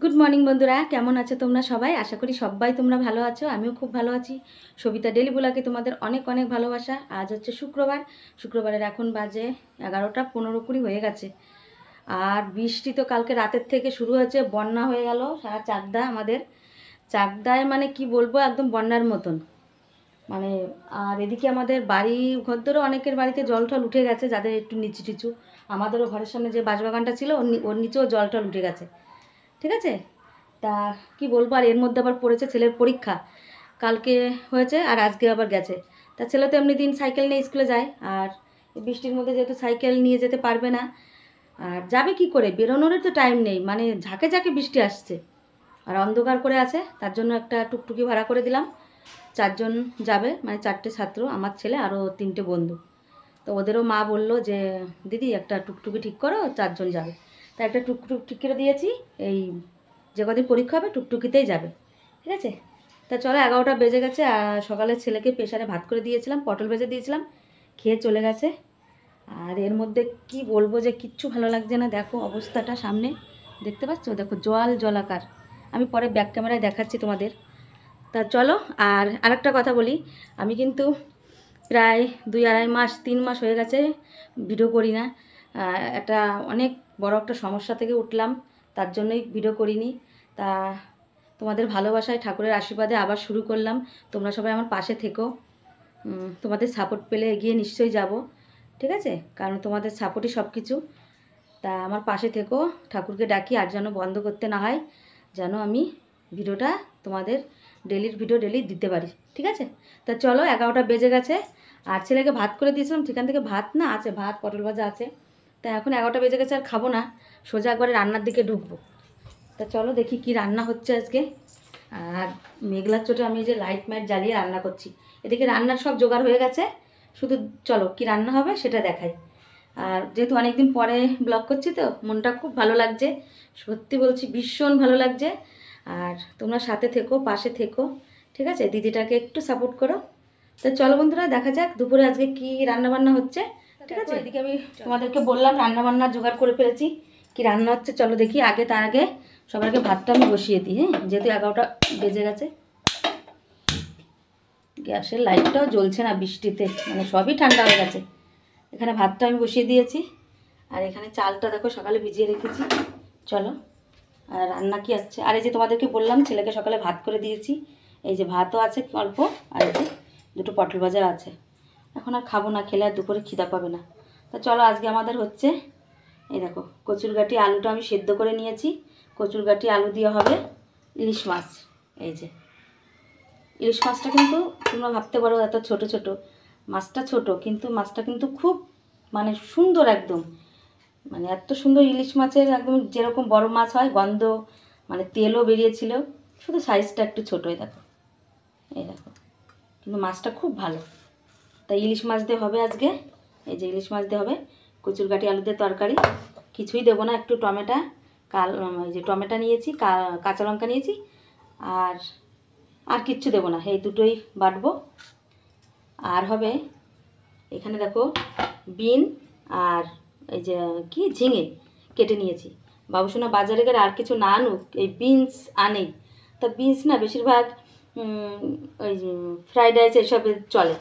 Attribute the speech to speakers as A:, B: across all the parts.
A: Good morning বন্ধুরা, কেমন আছো তোমরা সবাই? আশা করি সবাই তোমরা ভালো আছো। আমিও খুব ভালো আছি। সবিতা ডেলি ব্লগে তোমাদের অনেক অনেক ভালোবাসা। আজ হচ্ছে শুক্রবার। শুক্রবারের এখন বাজে 11:15 হয়ে গেছে। আর বৃষ্টি তো কালকে রাতের থেকে শুরু হয়েছে, বন্যা হয়ে গেল সারা চাকদা। আমাদের চাকদায় মানে কি বলবো, একদম বন্যার মতন। মানে আর এদিকে আমাদের বাড়ি ঘরদেরও অনেকের বাড়িতে জল টল উঠে গেছে, যাদের একটু নিচু টিচু। আমাদেরও ঘরের সামনে যে বাঁশবাগানটা ছিল ওর নিচেও জল টল উঠে গেছে। ঠিক আছে, তা কি বলবো। আর এর মধ্যে আবার পড়েছে ছেলের পরীক্ষা, কালকে হয়েছে আর আজকে আবার গেছে। তা ছেলে তো এমনি দিন সাইকেল নিয়ে স্কুলে যায়, আর বৃষ্টির মধ্যে যেহেতু সাইকেল নিয়ে যেতে পারবে না, আর যাবে কি করে, বেরোনোরও তো টাইম নেই, মানে ঝাঁকে ঝাঁকে বৃষ্টি আসছে আর অন্ধকার করে আছে। তার জন্য একটা টুকটুকি ভাড়া করে দিলাম। 4জন যাবে, মানে 4টে ছাত্র, আমার ছেলে আরও 3টে বন্ধু। তো ওদেরও মা বলল যে দিদি একটা টুকটুকি ঠিক করো, 4জন যাবে। তা একটা টুকটুক ঠিক করে দিয়েছি। এই যে কদিন পরীক্ষা হবে টুকটুকিতেই যাবে। ঠিক আছে, তা চলো 11টা বেজে গেছে। আর সকালে ছেলেকে প্রেশারে ভাত করে দিয়েছিলাম, পটল ভেজে দিয়েছিলাম, খেয়ে চলে গেছে। আর এর মধ্যে কি বলবো যে কিচ্ছু ভালো লাগছে না। দেখো অবস্থাটা সামনে, দেখতে পাচ্ছ? দেখো জল জলাকার। আমি পরে ব্যাক ক্যামেরায় দেখাচ্ছি তোমাদের। তা চলো, আর আরেকটা কথা বলি। আমি কিন্তু প্রায় 2-2.5 মাস 3 মাস হয়ে গেছে ভিডিও করি না। একটা অনেক বড় একটা সমস্যা থেকে উঠলাম, তার জন্যই ভিডিও করিনি। তা তোমাদের ভালোবাসায়, ঠাকুরের আশীর্বাদে আবার শুরু করলাম। তোমরা সবাই আমার পাশে থেকো। তোমাদের সাপোর্ট পেলে এগিয়ে নিশ্চয়ই যাব। ঠিক আছে, কারণ তোমাদের সাপোর্টই সব কিছু। তা আমার পাশে থেকো, ঠাকুরকে ডাকি আর যেন বন্ধ করতে না হয়, যেন আমি ভিডিওটা তোমাদের ডেলির ভিডিও ডেলি দিতে পারি। ঠিক আছে, তা চলো 11টা বেজে গেছে। আর ছেলেকে ভাত করে দিয়েছিলাম, সেখান থেকে ভাত না আছে, ভাত পটল ভাজা আছে। তা এখন 11টা বেজে গেছে, আর খাবো না, সোজা একবারে রান্নার দিকে ঢুকবো। তা চলো দেখি কি রান্না হচ্ছে আজকে। আর মেঘলার চোটে আমি যে লাইট মাইট জ্বালিয়ে রান্না করছি। এদিকে রান্নার সব জোগাড় হয়ে গেছে, শুধু চলো কি রান্না হবে সেটা দেখাই। আর যেহেতু অনেকদিন পরে ব্লগ করছি, তো মনটা খুব ভালো লাগছে, সত্যি বলছি ভীষণ ভালো লাগছে। আর তোমরা সাথে থেকো, পাশে থেকো। ঠিক আছে, দিদিটাকে একটু সাপোর্ট করো। তো চলো বন্ধুরা, দেখা যাক দুপুরে আজকে কি রান্না বান্না হচ্ছে। ঠিক আছে, এদিকে আমি তোমাদেরকে বললাম রান্না বান্না জোগাড় করে ফেলেছি। কি রান্না হচ্ছে চলো দেখি। তার আগে সবার আগে ভাতটা আমি বসিয়ে দিই। হ্যাঁ, যেহেতু 11টা বেজে গেছে। গ্যাসের লাইটটাও জ্বলছে না বৃষ্টিতে, মানে সবই ঠান্ডা হয়ে গেছে। এখানে ভাতটা আমি বসিয়ে দিয়েছি, আর এখানে চালটা দেখো সকালে ভিজিয়ে রেখেছি। চলো, আর রান্না কি আছে। আর এই যে তোমাদেরকে বললাম ছেলেকে সকালে ভাত করে দিয়েছি, এই যে ভাতও আছে অল্প, আর এই যে দুটো পটল ভাজা আছে। এখন আর খাবো না, খেলে আর দুপুরে খিদা পাবে না। তা চলো, আজকে আমাদের হচ্ছে এই দেখো কচুরগাঁটি আলুটা আমি সেদ্ধ করে নিয়েছি। কচুরগাঁটি আলু দিয়ে হবে ইলিশ মাছ। এই যে ইলিশ মাছটা কিন্তু তোমরা ভাবতে পারো এত ছোট ছোট, মাছটা ছোট কিন্তু মাছটা কিন্তু খুব মানে সুন্দর একদম। মানে এত সুন্দর ইলিশ মাছের, একদম যেরকম বড় মাছ হয় গন্ধ, মানে তেলও বেরিয়েছিল, শুধু সাইজটা একটু ছোটোই দেখো। এই দেখো, কিন্তু মাছটা খুব ভালো। তাই ইলিশ মাছ দিয়ে হবে আজকে। এই যে ইলিশ মাছ দিয়ে হবে কচুরগাঁটি আলু দিয়ে তরকারি। কিছুই দেবো না, একটু টমেটো, এই যে টমেটো নিয়েছি, কাঁচা লঙ্কা নিয়েছি, আর আর কিচ্ছু দেবো না, এই দুটোই বাটবো। আর হবে এখানে দেখো বিন, আর এই যে কি ঝিঙে কেটে নিয়েছি। বাবুসোনা বাজারে গেলে আর কিছু না আনুক, এই বিনস আনেই। তা বিনস না বেশিরভাগ ওই ফ্রাইড রাইস এসবে চলে।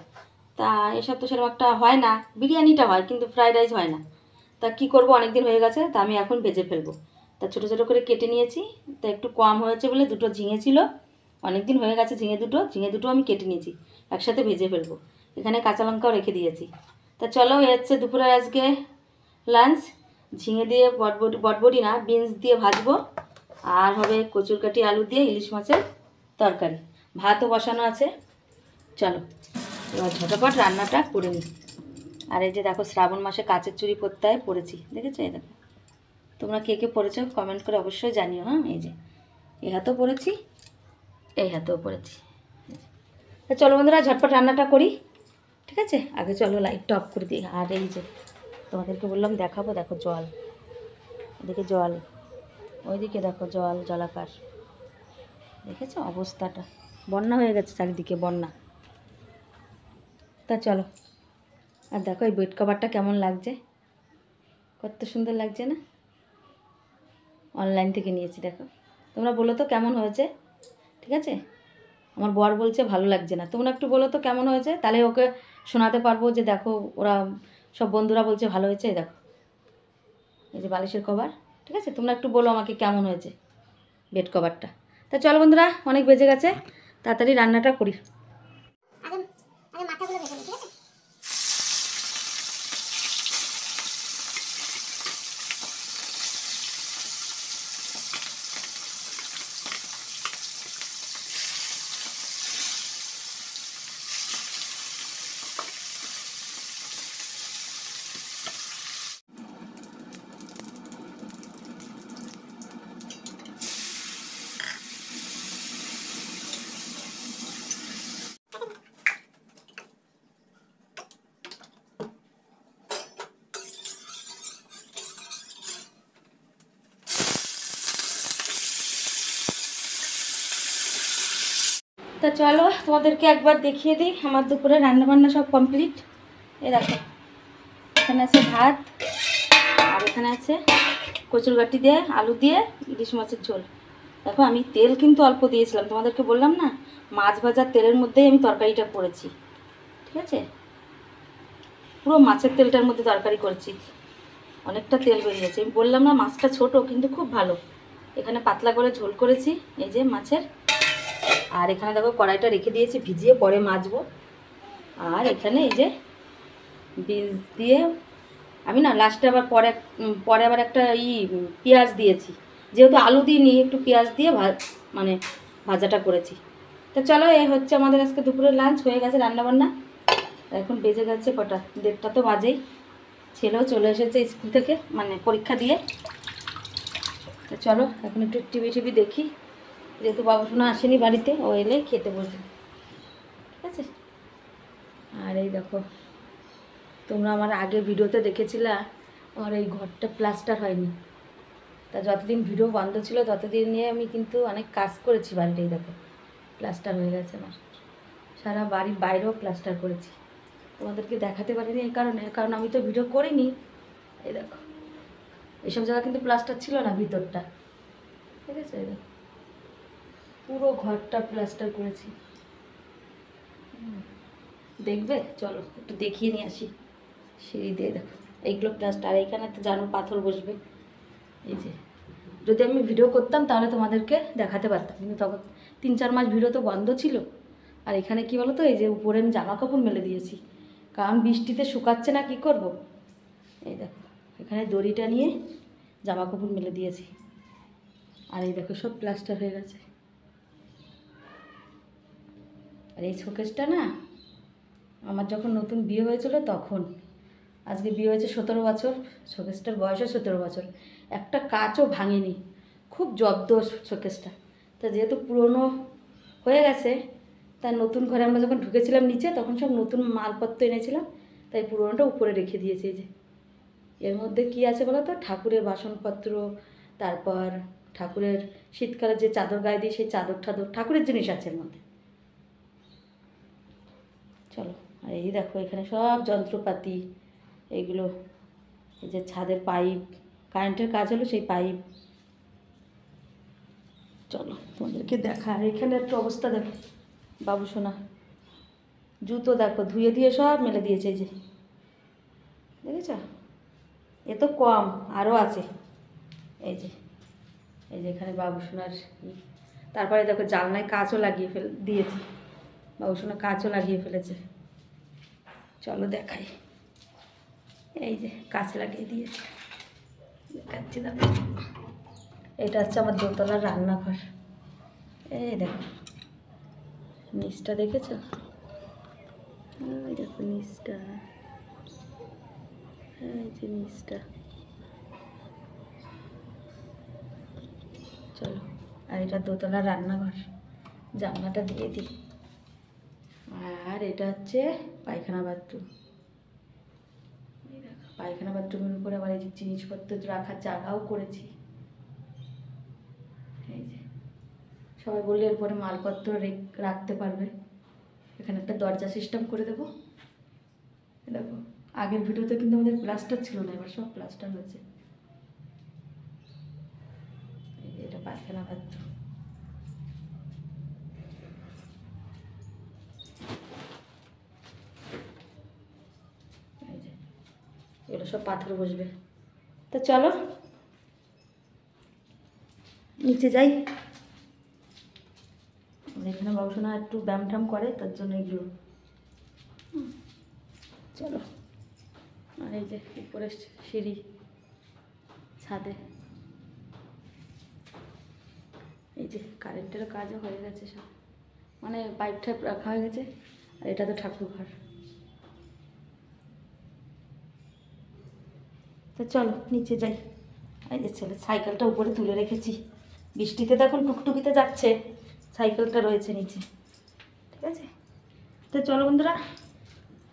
A: তা এসব তো সেরকম একটা হয় না, বিরিয়ানিটা হয় কিন্তু ফ্রাইড রাইস হয় না। তা কি করব, অনেক দিন হয়ে গেছে, তা আমি এখন ভেজে ফেলবো। তা ছোটো ছোটো করে কেটে নিয়েছি। তা একটু কম হয়েছে বলে দুটো ঝিঙে ছিল, অনেক দিন হয়ে গেছে ঝিঙে দুটো আমি কেটে নিয়েছি, একসাথে ভেজে ফেলবো। এখানে কাঁচা লঙ্কাও রেখে দিয়েছি। তা চলো, এ হচ্ছে দুপুরে আজকে লাঞ্চ। ঝিঙে দিয়ে বটবটি না, বিনস দিয়ে ভাজবো। আর হবে কচুরকাঠি আলু দিয়ে ইলিশ মাছের তরকারি। ভাতও বসানো আছে। চলো এবার ঝটপট রান্নাটা করে নিই। আর এই যে দেখো শ্রাবণ মাসে কাচের চুড়ি পরতে হয়, পরেছি, দেখেছো? এই দেখো, তোমরা কে কে পরেছো কমেন্ট করে অবশ্যই জানিও। হ্যাঁ, এই যে এই হাতেও পরেছি, এই হাতেও পরেছি। তা চলো বন্ধুরা, ঝটপট রান্নাটা করি। ঠিক আছে, আগে চলো লাইটটা অফ করে দিই। আর এই যে তোমাদেরকে বললাম দেখাবো, দেখো জল, এদিকে জল, ওইদিকে দেখো জল জলাকার, দেখেছো অবস্থাটা? বন্যা হয়ে গেছে চারিদিকে, বন্যা। তা চলো, আর দেখো এই বেড কভারটা কেমন লাগছে, কত সুন্দর লাগছে না? অনলাইন থেকে নিয়েছি দেখো। তোমরা বলো তো কেমন হয়েছে, ঠিক আছে? আমার বর বলছে ভালো লাগছে না, তোমরা একটু বলো তো কেমন হয়েছে, তাহলে ওকে শোনাতে পারবো যে দেখো ওরা সব বন্ধুরা বলছে ভালো হয়েছে। দেখো এই যে বালিশের কভার, ঠিক আছে? তোমরা একটু বলো আমাকে কেমন হয়েছে বেড কভারটা। তা চলো বন্ধুরা, অনেক বেজে গেছে, তাড়াতাড়ি রান্নাটা করি।
B: আগে আগে মাথাগুলো ভেজে নিই, ঠিক আছে?
A: তা চলো তোমাদেরকে একবার দেখিয়ে দিই, আমার দুপুরে রান্নাবান্না সব কমপ্লিট। এই দেখো এখানে আছে ভাত, আর এখানে আছে কচুরগাটি দিয়ে আলু দিয়ে ইলিশ মাছের ঝোল। দেখো আমি তেল কিন্তু অল্প দিয়েছিলাম, তোমাদেরকে বললাম না, মাছ ভাজার তেলের মধ্যেই আমি তরকারিটা করেছি, ঠিক আছে? পুরো মাছের তেলটার মধ্যে তরকারি করেছি, অনেকটা তেল বেরিয়েছে। আমি বললাম না মাছটা ছোট কিন্তু খুব ভালো। এখানে পাতলা করে ঝোল করেছি এই যে মাছের, আর এখানে দেখো কড়াইটা রেখে দিয়েছি ভিজিয়ে, পরে মাজবো। আর এখানে এই যে বীজ দিয়ে আমি না লাস্টে আবার পরে আবার একটা পেঁয়াজ দিয়েছি, যেহেতু আলু দিইনি একটু পেঁয়াজ দিয়ে মানে ভাজাটা করেছি। তো চলো এই হচ্ছে আমাদের আজকে দুপুরের লাঞ্চ, হয়ে গেছে রান্নাবান্না। এখন বেজে গেছে কটা, 1:30 তো বাজেই। ছেলেও চলে এসেছে স্কুল থেকে, মানে পরীক্ষা দিয়ে। তো চলো এখন একটু টিভি দেখি, যেহেতু বাবুসোনা আসেনি বাড়িতে, ও এলে খেতে বসবে, ঠিক আছে? আর এই দেখো তোমরা আমার আগের ভিডিওতে দেখেছিলে আমার এই ঘরটা প্লাস্টার হয়নি, তা যতদিন ভিডিও বন্ধ ছিল ততদিন নিয়ে আমি কিন্তু অনেক কাজ করেছি বাড়িতে। এই দেখো প্লাস্টার হয়ে গেছে আমার, সারা বাড়ির বাইরেও প্লাস্টার করেছি। তোমাদেরকে দেখাতে পারিনি এই কারণে, কারণ আমি তো ভিডিও করিনি। এই দেখো এইসব জায়গা কিন্তু প্লাস্টার ছিল না ভিতরটা, ঠিক আছে? এই দেখো পুরো ঘরটা প্লাস্টার করেছি। দেখবে চলো একটু দেখিয়ে নিয়ে আসি। সিঁড়ি দিয়ে দেখো এইগুলো প্লাস্টার, আর এইখানে তো জানো পাথর বসবে। এই যে যদি আমি ভিডিও করতাম তাহলে তোমাদেরকে দেখাতে পারতাম, কিন্তু তখন 3-4 মাস ভিডিও তো বন্ধ ছিল। আর এখানে কি বলো তো, এই যে উপরে আমি জামা কাপড় মেলে দিয়েছি, কারণ বৃষ্টিতে শুকাচ্ছে না, কি করব। এই দেখো এখানে দড়িটা নিয়ে জামা কাপড় মেলে দিয়েছি, আর এই দেখো সব প্লাস্টার হয়ে গেছে। আর এই শোকেসটা না আমার যখন নতুন বিয়ে হয়েছিল তখন, আজকে বিয়ে হয়েছে 17 বছর, শোকেসটার বয়সও 17 বছর, একটা কাচও ভাঙেনি, খুব জব্দ শোকেসটা। তা যেহেতু পুরনো হয়ে গেছে, তার নতুন ঘরে আমরা যখন ঢুকেছিলাম নিচে, তখন সব নতুন মালপত্র এনেছিলাম, তাই পুরনোটা উপরে রেখে দিয়েছি। এই যে এর মধ্যে কি আছে বলো তো, ঠাকুরের বাসনপত্র, তারপর ঠাকুরের শীতকালে যে চাদর গায়ে দিই সেই চাদর ঠাকুরের জিনিস আছে এর মধ্যে। চলো আর এই দেখো এখানে সব যন্ত্রপাতি, এইগুলো এই যে ছাদের পাইপ, কারেন্টের কাজ হলো সেই পাইপ। চলো তোমাদেরকে দেখা, আর এখানে একটা অবস্থা দেখো, বাবুসোনা জুতো দেখো ধুয়ে দিয়ে সব মেলে দিয়েছে। এই যে দেখেছ, এ তো কম, আরও আছে। এই যে এখানে বাবুসোনার তারপরে দেখো জানলায় কাচও লাগিয়ে দিয়েছি, বাবুসোনা কাচও লাগিয়ে ফেলেছে। চলো দেখাই, এই যে কাচ লাগিয়ে দিয়েছে, দেখাচ্ছি দেখো। এটা হচ্ছে আমার দোতলার রান্নাঘর। এই দেখো নিচটা দেখেছ, ওই দেখো নিচটা, এই যে নিচটা। চলো আর এটা দোতলার রান্নাঘর, জানলাটা দিয়ে দিই। আর এটা হচ্ছে পায়খানা বাথরুম। পায়খানা বাথরুমের উপরে আবার এই যে জিনিসপত্র রাখার জায়গাও করেছি। এই যে সবাই বললে এরপরে মালপত্র রাখতে পারবে, এখানে একটা দরজা সিস্টেম করে দেবো। দেখো আগের ভিডিওতে কিন্তু আমাদের প্লাস্টার ছিল না, এবার সব প্লাস্টার হয়েছে। এটা পায়খানা না পারত। এগুলো সব পাথর বসবে। তো চলো নিচে যাই। এখানে বাবুসোনা একটু ব্যায়াম ট্যাম করে, তার জন্য এগুলো। চলো। আর এই যে উপরে সিঁড়ি, ছাদে এই যে কারেন্টেরও কাজও হয়ে গেছে সব, মানে পাইপ টাইপ রাখা হয়ে গেছে। আর এটা তো ঠাকুর ঘর। তো চলো নিচে যাই। এই যে ছেলে সাইকেলটা উপরে তুলে রেখেছি, বৃষ্টিতে তো এখন টুকটুকিতে যাচ্ছে, সাইকেলটা রয়েছে নিচে। ঠিক আছে, তো চলো বন্ধুরা,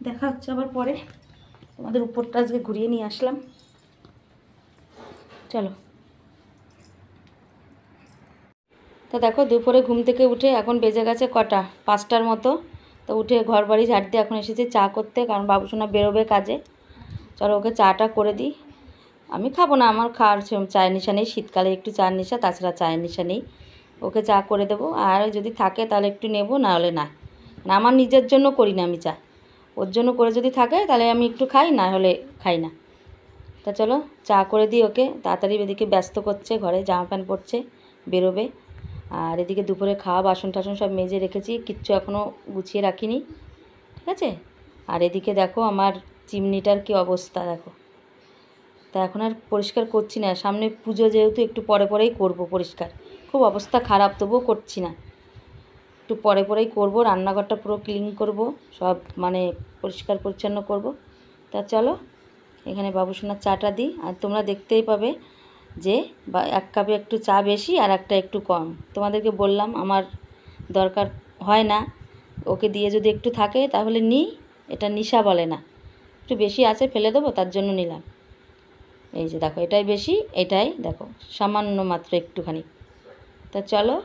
A: দেখা হচ্ছে আবার পরে। তোমাদের উপরটা আজকে ঘুরিয়ে নিয়ে আসলাম। চলো। তো দেখো দুপুরে ঘুম থেকে উঠে এখন বেজে গেছে কটা, 5টার মতো। তো উঠে ঘর বাড়ি ঝাড় দিয়ে এখন এসেছি চা করতে, কারণ বাবুসোনা বেরোবে কাজে। চলো ওকে চাটা করে দিই। আমি খাবো না, আমার খাওয়ার চায়ের নেশা নেই, শীতকালে একটু চায়ের নেশা, তাছাড়া চায়ের নেশা নেই। ওকে চা করে দেবো, আর যদি থাকে তাহলে একটু নেবো, না হলে না। না আমার নিজের জন্য করি না আমি চা, ওর জন্য করে যদি থাকে তাহলে আমি একটু খাই, না হলে খাই না। তা চলো চা করে দিই ওকে। তাড়াতাড়ি এদিকে ব্যস্ত করছে, ঘরে জামা প্যান্ট পরছে, বেরোবে। আর এদিকে দুপুরে খাওয়া বাসন টাসন সব মেজে রেখেছি, কিচ্ছু এখনও গুছিয়ে রাখিনি। ঠিক আছে। আর এদিকে দেখো আমার চিমনিটার কি অবস্থা দেখো। তা এখন আর পরিষ্কার করছি না, সামনে পুজো যেহেতু একটু পরে পরেই করব পরিষ্কার। খুব অবস্থা খারাপ, তবুও করছি না, একটু পরে পরেই করব। রান্নাঘরটা পুরো ক্লিন করব, সব মানে পরিষ্কার পরিচ্ছন্ন করব। তা চলো এখানে বাবুসোনার চাটা দিই। আর তোমরা দেখতেই পাবে যে এক কাপে একটু চা বেশি আর একটা একটু কম। তোমাদেরকে বললাম আমার দরকার হয় না, ওকে দিয়ে যদি একটু থাকে তাহলে নিই, এটা নিশা বলে না। একটু বেশি আছে ফেলে দেবো, তার জন্য নিলাম। এই যে দেখো এটাই বেশি, এটাই দেখো সামান্য মাত্র একটুখানি। তা চলো।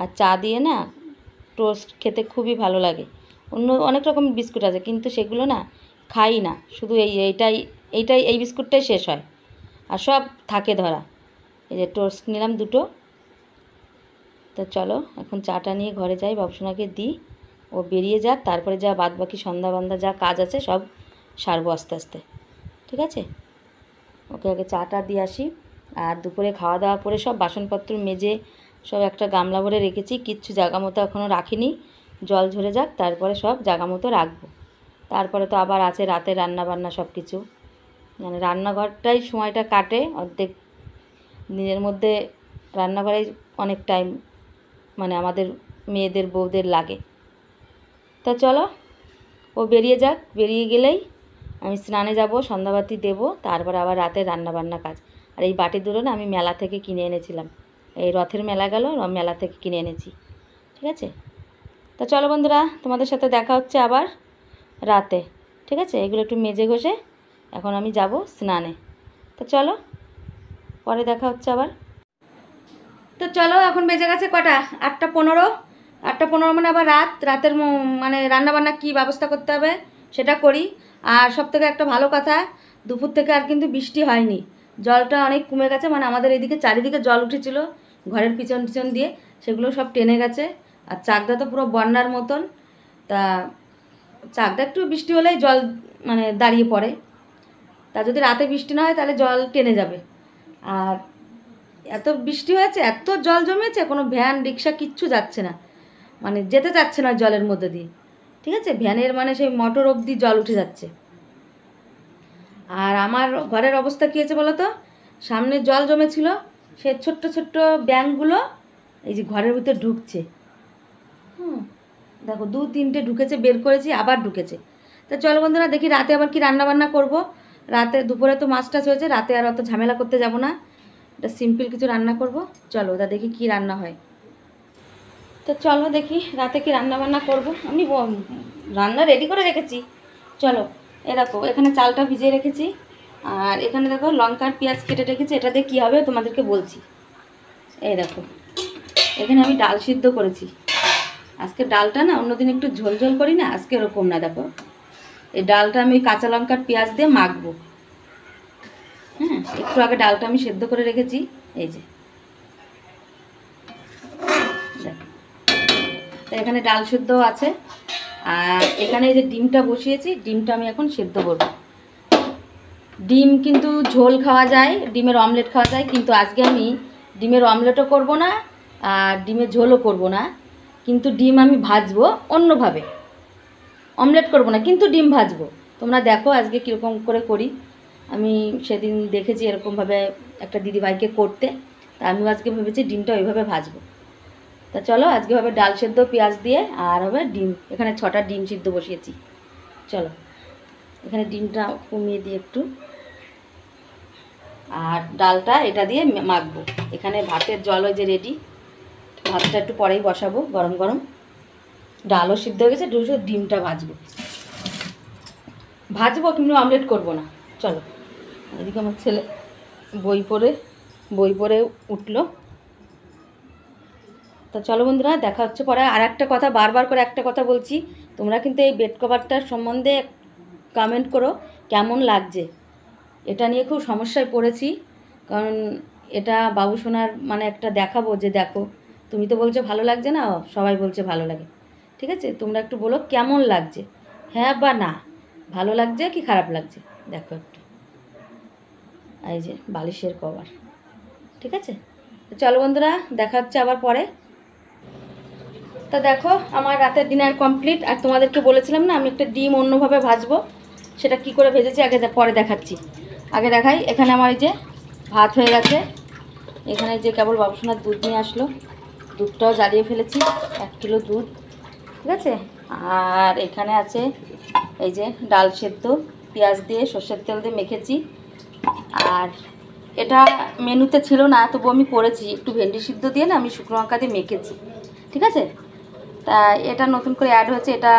A: আর চা দিয়ে না টোস্ট খেতে খুবই ভালো লাগে। অন্য অনেক রকম বিস্কুট আছে, কিন্তু সেগুলো না খাই না, শুধু এইটাই এই বিস্কুটটাই শেষ হয়, আর সব থাকে ধরা। এই যে টোস্ট নিলাম দুটো। তো চলো এখন চাটা নিয়ে ঘরে যাই, বাবুসোনাকে দিই, ও বেরিয়ে যাক, তারপরে যা বাদ বাকি সন্ধ্যা বান্ধা যা কাজ আছে সব সারবো আস্তে আস্তে। ঠিক আছে, ওকে আগে চাটা দিয়ে আসি। আর দুপুরে খাওয়া দাওয়া করে সব বাসনপত্র মেজে সব একটা গামলা ভরে রেখেছি, কিচ্ছু জায়গা মতো এখনও রাখিনি। জল ঝরে যাক, তারপরে সব জায়গা মতো রাখবো। তারপরে তো আবার আছে রাতে রান্না বান্না সব কিছু, মানে রান্নাঘরটাই সময়টা কাটে অর্ধেক দিনের মধ্যে, রান্নাঘরেই অনেক টাইম মানে আমাদের মেয়েদের বউদের লাগে। তা চলো ও বেরিয়ে যাক, বেরিয়ে গেলেই আমি স্নানে যাব, সন্ধ্যাবাতি দেবো, তারপর আবার রাতে রান্নাবান্না কাজ। আর এই বাটি দুটো না আমি মেলা থেকে কিনে এনেছিলাম, এই রথের মেলা গেল, মেলা থেকে কিনে এনেছি। ঠিক আছে, তা চলো বন্ধুরা, তোমাদের সাথে দেখা হচ্ছে আবার রাতে। ঠিক আছে, এগুলো একটু মেজে ঘষে এখন আমি যাব স্নানে। তো চলো পরে দেখা হচ্ছে আবার। তো চলো এখন বেজে গেছে কটা, 8টা 15। 8টা 15 মানে আবার রাতের মানে রান্নাবান্না কী ব্যবস্থা করতে হবে সেটা করি। আর সব থেকে একটা ভালো কথা, দুপুর থেকে আর কিন্তু বৃষ্টি হয়নি, জলটা অনেক কমে গেছে, মানে আমাদের এদিকে চারিদিকে জল উঠেছিল ঘরের পিছন পিছন দিয়ে, সেগুলো সব টেনে গেছে। আর চাকদা তো পুরো বন্যার মতন, তা চাকদা একটু বৃষ্টি হলেই জল মানে দাঁড়িয়ে পড়ে, তা যদি রাতে বৃষ্টি না হয় তাহলে জল টেনে যাবে। আর এত বৃষ্টি হয়েছে, এত জল জমেছে, কোনো ভ্যান রিক্সা কিচ্ছু যাচ্ছে না, মানে যেতে যাচ্ছে না জলের মধ্যে দিয়ে। ঠিক আছে, ভ্যানের মানে সেই মোটর অবধি জল উঠে যাচ্ছে। আর আমার ঘরের অবস্থা কী হয়েছে বলো তো, সামনে জল জমেছিল, সে ছোট্ট ছোট্ট ব্যাঙগুলো এই যে ঘরের ভিতর ঢুকছে। দেখো 2-3টে ঢুকেছে, বের করেছি আবার ঢুকেছে। তা চলো বন্ধুরা দেখি রাতে আবার কি রান্না বান্না করব। রাতে দুপুরে তো মাছ টাছ হয়েছে, রাতে আর অত ঝামেলা করতে যাব না, এটা সিম্পল কিছু রান্না করব। চলো ওটা দেখি কি রান্না হয়। তো চলো দেখি রাতে কি রান্না বান্না করব। আমি রান্না রেডি করে রেখেছি। চলো এ দেখো এখানে চালটা ভিজিয়ে রেখেছি, আর এখানে দেখো লঙ্কার পেঁয়াজ কেটে রেখেছি, এটা দিয়ে কী হবে তোমাদেরকে বলছি। এই দেখো এখানে আমি ডাল সিদ্ধ করেছি। আজকে ডালটা না অন্যদিন একটু ঝোল ঝোল করি না, আজকে এরকম না। দেখো এই ডালটা আমি কাঁচা লঙ্কার পেঁয়াজ দিয়ে মাখবো। হ্যাঁ, একটু আগে ডালটা আমি সেদ্ধ করে রেখেছি। এই যে তো এখানে ডাল সেদ্ধ আছে, আর এখানে এই যে ডিমটা বসিয়েছি, ডিমটা আমি এখন সেদ্ধ করব। ডিম কিন্তু ঝোল খাওয়া যায়, ডিমের অমলেট খাওয়া যায়, কিন্তু আজকে আমি ডিমের অমলেটও করব না আর ডিমের ঝোলও করব না, কিন্তু ডিম আমি ভাজবো অন্যভাবে। অমলেট করব না, কিন্তু ডিম ভাজবো। তোমরা দেখো আজকে কীরকম করে করি। আমি সেদিন দেখেছি এরকমভাবে একটা দিদিভাইকে করতে, তা আমিও আজকে ভেবেছি ডিমটা ওইভাবে ভাজবো। তা চলো আজকে হবে ডাল সেদ্ধ পেঁয়াজ দিয়ে, আর হবে ডিম। এখানে 6টা ডিম সিদ্ধ বসিয়েছি। চলো এখানে ডিমটা কমিয়ে দিই একটু, আর ডালটা এটা দিয়ে মাখবো। এখানে ভাতের জল ওই যে রেডি, ভাতটা একটু পরেই বসাবো গরম গরম। ডালও সিদ্ধ হয়ে গেছে, শুধু ডিমটা ভাজবো কিন্তু অমলেট করবো না। চলো, এদিকে আমার ছেলে বই পড়ে উঠলো। তো চলো বন্ধুরা, দেখা হচ্ছে পরে। আর একটা কথা, বারবার করে একটা কথা বলছি, তোমরা কিন্তু এই বেড কভারটার সম্বন্ধে কমেন্ট করো কেমন লাগছে। এটা নিয়ে খুব সমস্যায় পড়েছি, কারণ এটা বাবুসোনার মানে একটা দেখাবো যে দেখো, তুমি তো বলছো ভালো লাগছে না, সবাই বলছে ভালো লাগে। ঠিক আছে, তোমরা একটু বলো কেমন লাগছে, হ্যাঁ বা না, ভালো লাগছে কি খারাপ লাগছে। দেখো একটু, এই যে বালিশের কভার। ঠিক আছে, চলো বন্ধুরা, দেখা হচ্ছে আবার পরে। তা দেখো আমার রাতের ডিনার কমপ্লিট। আর তোমাদেরকে বলেছিলাম না আমি একটা ডিম অন্যভাবে ভাজবো, সেটা কি করে ভেজেছি আগে পরে দেখাচ্ছি। আগে দেখাই, এখানে আমার এই যে ভাত হয়ে গেছে। এখানে যে কেবল বাবুসোনার দুধ নিয়ে আসলো, দুধটাও জ্বালিয়ে ফেলেছি, 1 কিলো দুধ। ঠিক আছে, আর এখানে আছে এই যে ডাল সেদ্ধ পেঁয়াজ দিয়ে সর্ষের তেল দিয়ে মেখেছি। আর এটা মেনুতে ছিল না, তবু আমি করেছি একটু ভেন্ডি সিদ্ধ দিয়ে না, আমি শুকনো লঙ্কা দিয়ে মেখেছি। ঠিক আছে, তা এটা নতুন করে অ্যাড হয়েছে, এটা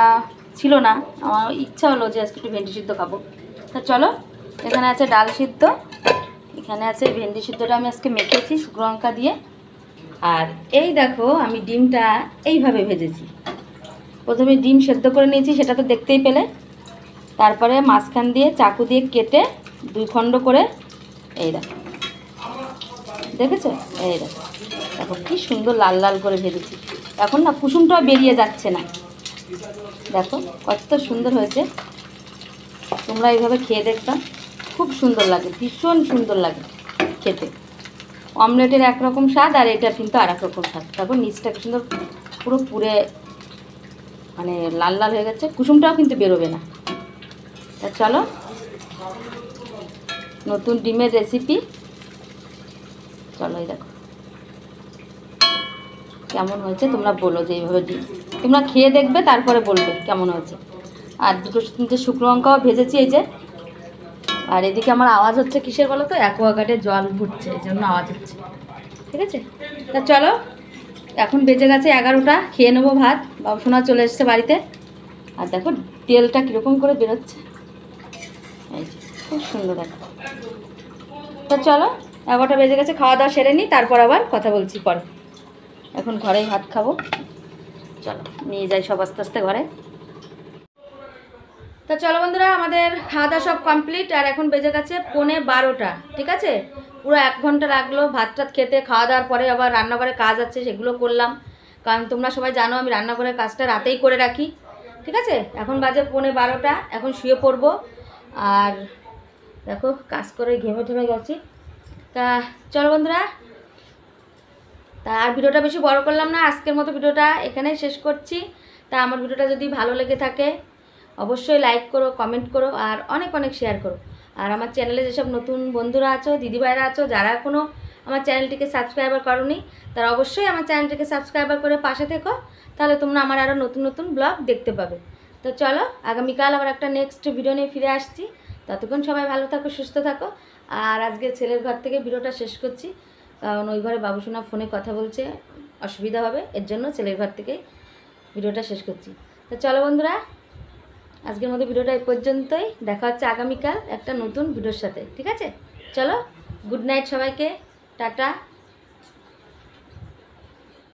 A: ছিল না, আমার ইচ্ছা হলো যে আজকে একটু ভেন্ডি সিদ্ধ খাবো। তা চলো, এখানে আছে ডাল সিদ্ধ, এখানে আছে ভেন্ডি সিদ্ধটা আমি আজকে মেখেছি শুকনো লঙ্কা দিয়ে। আর এই দেখো আমি ডিমটা এইভাবে ভেজেছি। প্রথমে ডিম সেদ্ধ করে নিয়েছি, সেটা তো দেখতেই পেলে। তারপরে মাঝখান দিয়ে চাকু দিয়ে কেটে 2 খণ্ড করে, এই দেখো, দেখেছো, এই দেখো দেখো কি সুন্দর লাল লাল করে ভেজেছি। এখন না কুসুমটাও বেরিয়ে যাচ্ছে না, দেখো কত সুন্দর হয়েছে। তোমরা এইভাবে খেয়ে দেখবা, খুব সুন্দর লাগে, ভীষণ সুন্দর লাগে খেতে। অমলেটের একরকম স্বাদ, আর এটা কিন্তু আর এক রকম স্বাদ। তারপর নিচটা কি সুন্দর পুরো পুরে মানে লাল লাল হয়ে গেছে, কুসুমটাও কিন্তু বেরোবে না। তা চলো, নতুন ডিমের রেসিপি। চলো এই দেখো কেমন হয়েছে, তোমরা বলো যে এইভাবে ডিম তোমরা খেয়ে দেখবে, তারপরে বলবে কেমন হয়েছে। আর 2 শুকনো লঙ্কাও ভেজেছি এই যে। আর এদিকে আমার আওয়াজ হচ্ছে কিসের বলো তো, অ্যাকোয়াগার্ডে জল ঘুরছে, এই জন্য আওয়াজ হচ্ছে। ঠিক আছে, তা চলো, এখন বেজে গেছে 11টা, খেয়ে নেবো ভাত। বাবুসোনা চলে এসছে বাড়িতে। আর দেখো তেলটা কীরকম করে বেরোচ্ছে, এই যে খুব সুন্দর দেখো। তো চলো, 11টা বেজে গেছে, খাওয়া দাওয়া সেরে নিই, তারপর আবার কথা বলছি পরে। এখন ঘরেই ভাত খাবো, চলো নিয়ে যাই সব আস্তে আস্তে ঘরে। তা চলো বন্ধুরা, আমাদের খাওয়া দাওয়া সব কমপ্লিট, আর এখন বেজে গেছে 11:15। ঠিক আছে, পুরো 1 ঘন্টা লাগলো ভাত টাত খেতে। খাওয়া দাওয়ার পরে আবার রান্নাঘরে কাজ আছে, সেগুলো করলাম, কারণ তোমরা সবাই জানো আমি রান্নাঘরের কাজটা রাতেই করে রাখি। ঠিক আছে, এখন বাজে 11:15, এখন শুয়ে পড়বো। আর দেখো কাজ করে ঘেমে ঠেমে গেছি। তা চলো বন্ধুরা, তা আর ভিডিওটা বেশি বড় করলাম না, আজকের মতো ভিডিওটা এখানেই শেষ করছি। তা আমার ভিডিওটা যদি ভালো লেগে থাকে অবশ্যই লাইক করো, কমেন্ট করো, আর অনেক অনেক শেয়ার করো। আর আমার চ্যানেলে যেসব নতুন বন্ধুরা আছো, দিদিভাইরা আছো, যারা এখনও আমার চ্যানেলটিকে সাবস্ক্রাইবার করোনি, তারা অবশ্যই আমার চ্যানেলটিকে সাবস্ক্রাইবার করে পাশে থেকো, তাহলে তোমরা আমার আরও নতুন নতুন ব্লগ দেখতে পাবে। তো চলো, আগামীকাল আবার একটা নেক্সট ভিডিও নিয়ে ফিরে আসছি। ততক্ষণ সবাই ভালো থাকো, সুস্থ থাকো। আর আজকে ছেলের ঘর থেকে ভিডিওটা শেষ করছি, কারণ ওই ঘরে বাবুসোনা ফোনে কথা বলছে, অসুবিধা হবে, এর জন্য ছেলের ঘর থেকে ভিডিওটা শেষ করছি। তো চলো বন্ধুরা, আজকের মতো ভিডিওটা এই পর্যন্তই। দেখা হচ্ছে আগামীকাল একটা নতুন ভিডিওর সাথে। ঠিক আছে, চলো, গুড নাইট সবাইকে, টাটা।